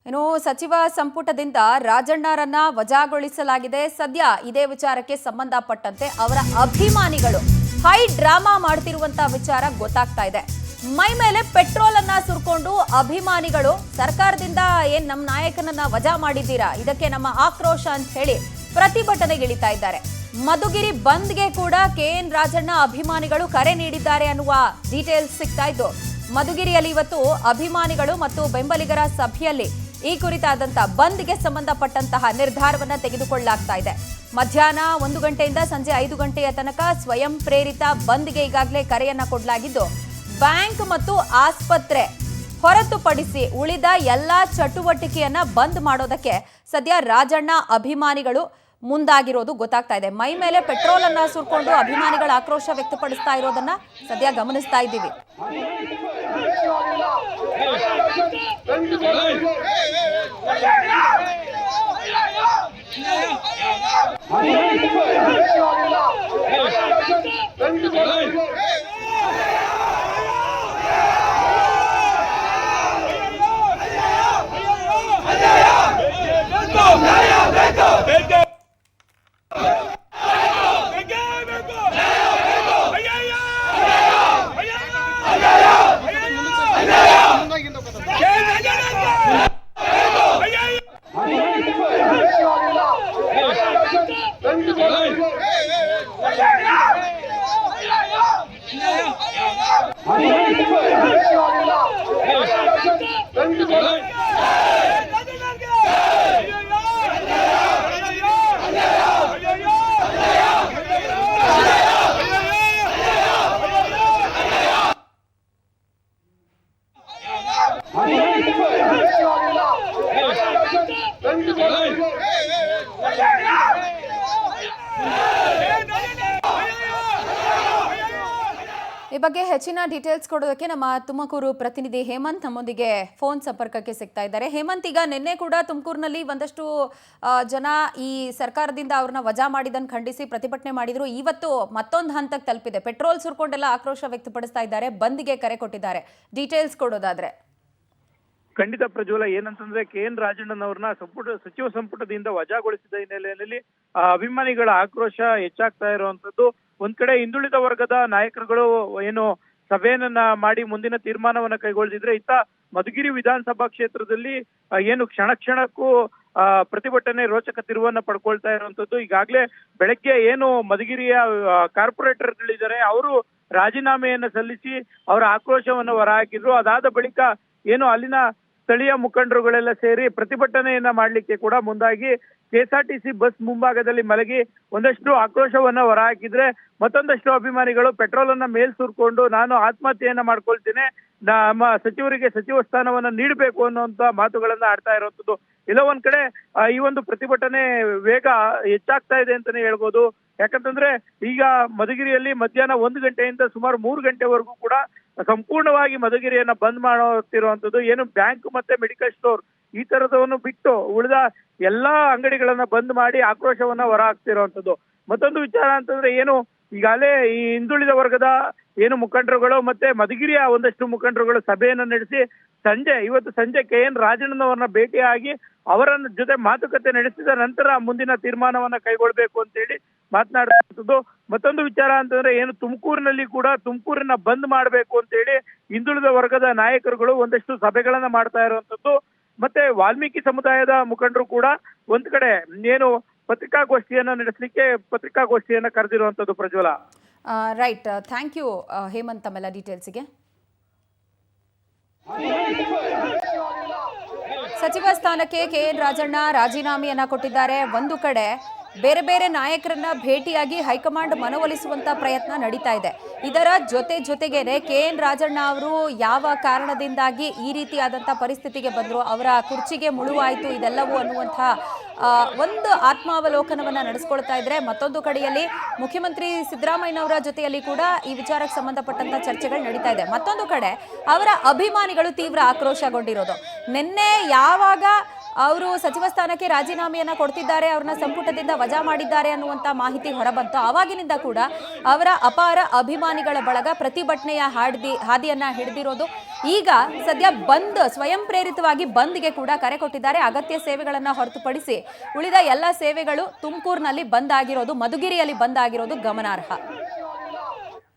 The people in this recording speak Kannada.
ಇನ್ನು ಸಚಿವ ಸಂಪುಟದಿಂದ ರಾಜಣ್ಣರನ್ನ ವಜಾಗೊಳಿಸಲಾಗಿದೆ. ಸದ್ಯ ಇದೇ ವಿಚಾರಕ್ಕೆ ಸಂಬಂಧಪಟ್ಟಂತೆ ಅವರ ಅಭಿಮಾನಿಗಳು ಹೈ ಡ್ರಾಮಾ ಮಾಡ್ತಿರುವಂತ ವಿಚಾರ ಗೊತ್ತಾಗ್ತಾ ಇದೆ. ಮೈ ಮೇಲೆ ಪೆಟ್ರೋಲ್ ಅನ್ನ ಸುರ್ಕೊಂಡು ಅಭಿಮಾನಿಗಳು ಸರ್ಕಾರದಿಂದ ನಮ್ಮ ನಾಯಕನನ್ನ ವಜಾ ಮಾಡಿದ್ದೀರಾ, ಇದಕ್ಕೆ ನಮ್ಮ ಆಕ್ರೋಶ ಅಂತ ಹೇಳಿ ಪ್ರತಿಭಟನೆಗಿಳಿತಾ ಇದ್ದಾರೆ. ಮಧುಗಿರಿ ಬಂದ್ಗೆ ಕೂಡ ಕೆಎನ್ ರಾಜಣ್ಣ ಅಭಿಮಾನಿಗಳು ಕರೆ ನೀಡಿದ್ದಾರೆ ಅನ್ನುವ ಡೀಟೇಲ್ಸ್ ಸಿಗ್ತಾ ಇದ್ದು, ಮಧುಗಿರಿಯಲ್ಲಿ ಇವತ್ತು ಅಭಿಮಾನಿಗಳು ಮತ್ತು ಬೆಂಬಲಿಗರ ಸಭೆಯಲ್ಲಿ ಈ ಕುರಿತಾದಂತಹ ಬಂದ್ಗೆ ಸಂಬಂಧಪಟ್ಟಂತಹ ನಿರ್ಧಾರವನ್ನ ತೆಗೆದುಕೊಳ್ಳಲಾಗ್ತಾ ಇದೆ. ಮಧ್ಯಾಹ್ನ 1 ಗಂಟೆಯಿಂದ ಸಂಜೆ 5 ಗಂಟೆಯ ತನಕ ಸ್ವಯಂ ಪ್ರೇರಿತ ಬಂದ್ಗೆ ಈಗಾಗಲೇ ಕರೆಯನ್ನ ಕೊಡಲಾಗಿದ್ದು, ಬ್ಯಾಂಕ್ ಮತ್ತು ಆಸ್ಪತ್ರೆ ಹೊರತುಪಡಿಸಿ ಉಳಿದ ಎಲ್ಲಾ ಚಟುವಟಿಕೆಯನ್ನ ಬಂದ್ ಮಾಡೋದಕ್ಕೆ ಸದ್ಯ ರಾಜಣ್ಣ ಅಭಿಮಾನಿಗಳು ಮುಂದಾಗಿರೋದು ಗೊತ್ತಾಗ್ತಾ ಇದೆ. ಮೈ ಮೇಲೆ ಪೆಟ್ರೋಲ್ ಅನ್ನ ಸುರ್ಕೊಂಡು ಅಭಿಮಾನಿಗಳ ಆಕ್ರೋಶ ವ್ಯಕ್ತಪಡಿಸ್ತಾ ಇರೋದನ್ನ ಸದ್ಯ ಗಮನಿಸ್ತಾ ಇದ್ದೀವಿ. ಈ ಬಗ್ಗೆ ಹೆಚ್ಚಿನ ಡೀಟೇಲ್ಸ್ ಕೊಡೋದಕ್ಕೆ ನಮ್ಮ ತುಮಕೂರು ಪ್ರತಿನಿಧಿ ಹೇಮಂತ್ ನಮ್ಮೊಂದಿಗೆ ಫೋನ್ ಸಂಪರ್ಕಕ್ಕೆ ಸಿಗ್ತಾ ಇದ್ದಾರೆ. ಹೇಮಂತ್, ಈಗ ನಿನ್ನೆ ಕೂಡ ತುಮಕೂರಿನಲ್ಲಿ ಒಂದಷ್ಟು ಜನ ಈ ಸರ್ಕಾರದಿಂದ ಅವ್ರನ್ನ ವಜಾ ಮಾಡಿದ್ದನ್ನು ಖಂಡಿಸಿ ಪ್ರತಿಭಟನೆ ಮಾಡಿದ್ರು. ಇವತ್ತು ಮತ್ತೊಂದು ಹಂತಕ್ಕೆ ತಲುಪಿದೆ. ಪೆಟ್ರೋಲ್ ಸುರ್ಕೊಂಡೆಲ್ಲ ಆಕ್ರೋಶ ವ್ಯಕ್ತಪಡಿಸ್ತಾ ಇದ್ದಾರೆ, ಬಂದ್ಗೆ ಕರೆ ಕೊಟ್ಟಿದ್ದಾರೆ. ಡೀಟೇಲ್ಸ್ ಕೊಡೋದಾದ್ರೆ? ಖಂಡಿತ ಪ್ರಜ್ವಲ, ಏನಂತಂದ್ರೆ ಕೆಎನ್ ರಾಜಣ್ಣನವ್ರನ್ನ ಸಚಿವ ಸಂಪುಟದಿಂದ ವಜಾಗೊಳಿಸಿದ ಹಿನ್ನೆಲೆಯಲ್ಲಿ ಅಭಿಮಾನಿಗಳ ಆಕ್ರೋಶ ಹೆಚ್ಚಾಗ್ತಾ ಇರುವಂತದ್ದು. ಒಂದ್ ಕಡೆ ಹಿಂದುಳಿದ ವರ್ಗದ ನಾಯಕರುಗಳು ಏನು ಸಭೆಯನ್ನ ಮಾಡಿ ಮುಂದಿನ ತೀರ್ಮಾನವನ್ನ ಕೈಗೊಳ್ಳಿದ್ರೆ, ಇತ್ತ ಮಧುಗಿರಿ ವಿಧಾನಸಭಾ ಕ್ಷೇತ್ರದಲ್ಲಿ ಏನು ಕ್ಷಣಕ್ಕೂ ಪ್ರತಿಭಟನೆ ರೋಚಕ ತಿರುವನ್ನ ಪಡ್ಕೊಳ್ತಾ ಇರುವಂತದ್ದು. ಈಗಾಗಲೇ ಬೆಳಗ್ಗೆ ಏನು ಮಧುಗಿರಿಯ ಕಾರ್ಪೊರೇಟರ್ಗಳಿದ್ದಾರೆ, ಅವರು ರಾಜೀನಾಮೆಯನ್ನ ಸಲ್ಲಿಸಿ ಅವರ ಆಕ್ರೋಶವನ್ನ ಹೊರಹಾಕಿದ್ರು. ಅದಾದ ಬಳಿಕ ಏನು ಅಲ್ಲಿನ ಸ್ಥಳೀಯ ಮುಖಂಡರುಗಳೆಲ್ಲ ಸೇರಿ ಪ್ರತಿಭಟನೆಯನ್ನ ಮಾಡ್ಲಿಕ್ಕೆ ಕೂಡ ಮುಂದಾಗಿ ಕೆಎಸ್ಆರ್ಟಿಸಿ ಬಸ್ ಮುಂಭಾಗದಲ್ಲಿ ಮಲಗಿ ಒಂದಷ್ಟು ಆಕ್ರೋಶವನ್ನ ಹೊರಹಾಕಿದ್ರೆ, ಮತ್ತೊಂದಷ್ಟು ಅಭಿಮಾನಿಗಳು ಪೆಟ್ರೋಲ್ ಅನ್ನ ಮೇಲ್ ಸುರ್ಕೊಂಡು ನಾನು ಆತ್ಮಹತ್ಯೆಯನ್ನ ಮಾಡ್ಕೊಳ್ತೇನೆ, ನಮ್ಮ ಸಚಿವರಿಗೆ ಸಚಿವ ಸ್ಥಾನವನ್ನ ನೀಡಬೇಕು ಅನ್ನುವಂತ ಮಾತುಗಳನ್ನ ಆಡ್ತಾ ಇರುವಂತದ್ದು. ಇಲ್ಲ ಒಂದ್ ಕಡೆ ಈ ಒಂದು ಪ್ರತಿಭಟನೆ ವೇಗ ಹೆಚ್ಚಾಗ್ತಾ ಇದೆ ಅಂತಾನೆ ಹೇಳ್ಬೋದು. ಯಾಕಂತಂದ್ರೆ ಈಗ ಮಧುಗಿರಿಯಲ್ಲಿ ಮಧ್ಯಾಹ್ನ 1 ಗಂಟೆಯಿಂದ ಸುಮಾರು 3 ಗಂಟೆವರೆಗೂ ಕೂಡ ಸಂಪೂರ್ಣವಾಗಿ ಮಧುಗಿರಿಯನ್ನ ಬಂದ್ ಮಾಡುತ್ತಿರುವಂತದ್ದು. ಏನು ಬ್ಯಾಂಕ್ ಮತ್ತೆ ಮೆಡಿಕಲ್ ಸ್ಟೋರ್ ಈ ತರದವನ್ನು ಬಿಟ್ಟು ಉಳಿದ ಎಲ್ಲಾ ಅಂಗಡಿಗಳನ್ನ ಬಂದ್ ಮಾಡಿ ಆಕ್ರೋಶವನ್ನ ಹೊರ ಹಾಕ್ತಿರುವಂತದ್ದು. ಮತ್ತೊಂದು ವಿಚಾರ ಅಂತಂದ್ರೆ, ಏನು ಈಗಾಗಲೇ ಈ ಹಿಂದುಳಿದ ವರ್ಗದ ಏನು ಮುಖಂಡರುಗಳು ಮತ್ತೆ ಮಧುಗಿರಿಯ ಒಂದಷ್ಟು ಮುಖಂಡರುಗಳು ಸಭೆಯನ್ನ ನಡೆಸಿ ಇವತ್ತು ಸಂಜೆ ಕೆಎನ್ ರಾಜಣ್ಣನವರನ್ನ ಭೇಟಿಯಾಗಿ ಅವರ ಜೊತೆ ಮಾತುಕತೆ ನಡೆಸಿದ ನಂತರ ಮುಂದಿನ ತೀರ್ಮಾನವನ್ನ ಕೈಗೊಳ್ಬೇಕು ಅಂತ ಹೇಳಿ ಮಾತನಾಡುವಂಥದ್ದು. ಮತ್ತೊಂದು ವಿಚಾರ ಅಂತಂದ್ರೆ, ಏನು ತುಮಕೂರಿನಲ್ಲಿ ಕೂಡ ತುಮಕೂರನ್ನ ಬಂದ್ ಮಾಡ್ಬೇಕು ಅಂತ ಹೇಳಿ ಹಿಂದುಳಿದ ವರ್ಗದ ನಾಯಕರುಗಳು ಒಂದಷ್ಟು ಸಭೆಗಳನ್ನ ಮಾಡ್ತಾ ಇರುವಂತದ್ದು. ಮತ್ತೆ ವಾಲ್ಮೀಕಿ ಸಮುದಾಯದ ಮುಖಂಡರು ಕೂಡ ಒಂದ್ ಕಡೆ ಏನು ಪತ್ರಿಕಾಗೋಷ್ಠಿಯನ್ನ ನಡೆಸಲಿಕ್ಕೆ ಪತ್ರಿಕಾಗೋಷ್ಠಿಯನ್ನ ಕರೆದಿರುವಂತದ್ದು. ಪ್ರಜ್ವಲ, ರೈಟ್, ಥ್ಯಾಂಕ್ ಯು ಹೇಮಂತ್ ತಮ್ಮೆಲ್ಲ ಡೀಟೇಲ್ಸ್ಗೆ. ಸಚಿವ ಸ್ಥಾನಕ್ಕೆ ಕೆಎನ್ ರಾಜಣ್ಣ ರಾಜೀನಾಮೆಯನ್ನ ಕೊಟ್ಟಿದ್ದಾರೆ. ಒಂದು ಕಡೆ ಬೇರೆ ಬೇರೆ ನಾಯಕರನ್ನ ಭೇಟಿಯಾಗಿ ಹೈಕಮಾಂಡ್ ಮನವೊಲಿಸುವಂತ ಪ್ರಯತ್ನ ನಡೀತಾ ಇದೆ. ಇದರ ಜೊತೆಗೇನೆ ಕೆಎನ್ ರಾಜಣ್ಣ ಅವರು ಯಾವ ಕಾರಣದಿಂದಾಗಿ ಈ ರೀತಿಯಾದಂತಹ ಪರಿಸ್ಥಿತಿಗೆ ಬಂದ್ರು, ಅವರ ಕುರ್ಚಿಗೆ ಮುಳುವಾಯಿತು ಇದೆಲ್ಲವೂ ಅನ್ನುವಂತಹ ಒಂದು ಆತ್ಮಾವಲೋಕನವನ್ನ ನಡೆಸ್ಕೊಳ್ತಾ ಇದ್ರೆ, ಮತ್ತೊಂದು ಕಡೆಯಲ್ಲಿ ಮುಖ್ಯಮಂತ್ರಿ ಸಿದ್ದರಾಮಯ್ಯನವರ ಜೊತೆಯಲ್ಲಿ ಕೂಡ ಈ ವಿಚಾರಕ್ಕೆ ಸಂಬಂಧಪಟ್ಟಂತ ಚರ್ಚೆಗಳು ನಡೀತಾ ಇದೆ. ಮತ್ತೊಂದು ಕಡೆ ಅವರ ಅಭಿಮಾನಿಗಳು ತೀವ್ರ ಆಕ್ರೋಶಗೊಂಡಿರೋದು. ನಿನ್ನೆ ಯಾವಾಗ ಅವರು ಸಚಿವ ಸ್ಥಾನಕ್ಕೆ ರಾಜೀನಾಮೆಯನ್ನ ಕೊಡ್ತಿದ್ದಾರೆ, ಅವ್ರನ್ನ ಸಂಪುಟದಿಂದ ವಜಾ ಮಾಡಿದ್ದಾರೆ ಅನ್ನುವಂತ ಮಾಹಿತಿ ಹೊರಬಂತು. ಆವಾಗಿನಿಂದ ಕೂಡ ಅವರ ಅಪಾರ ಅಭಿಮಾನಿಗಳ ಬಳಗ ಪ್ರತಿಭಟನೆಯ ಹಾದಿಯನ್ನ ಹಿಡಿದಿರೋದು. ಈಗ ಸದ್ಯ ಬಂದ್, ಸ್ವಯಂ ಪ್ರೇರಿತವಾಗಿ ಬಂದ್ಗೆ ಕೂಡ ಕರೆ ಕೊಟ್ಟಿದ್ದಾರೆ. ಅಗತ್ಯ ಸೇವೆಗಳನ್ನ ಹೊರತುಪಡಿಸಿ ಉಳಿದ ಎಲ್ಲ ಸೇವೆಗಳು ತುಮಕೂರಿನಲ್ಲಿ ಬಂದ್ ಆಗಿರೋದು, ಮಧುಗಿರಿಯಲ್ಲಿ ಬಂದ್ ಆಗಿರೋದು ಗಮನಾರ್ಹ.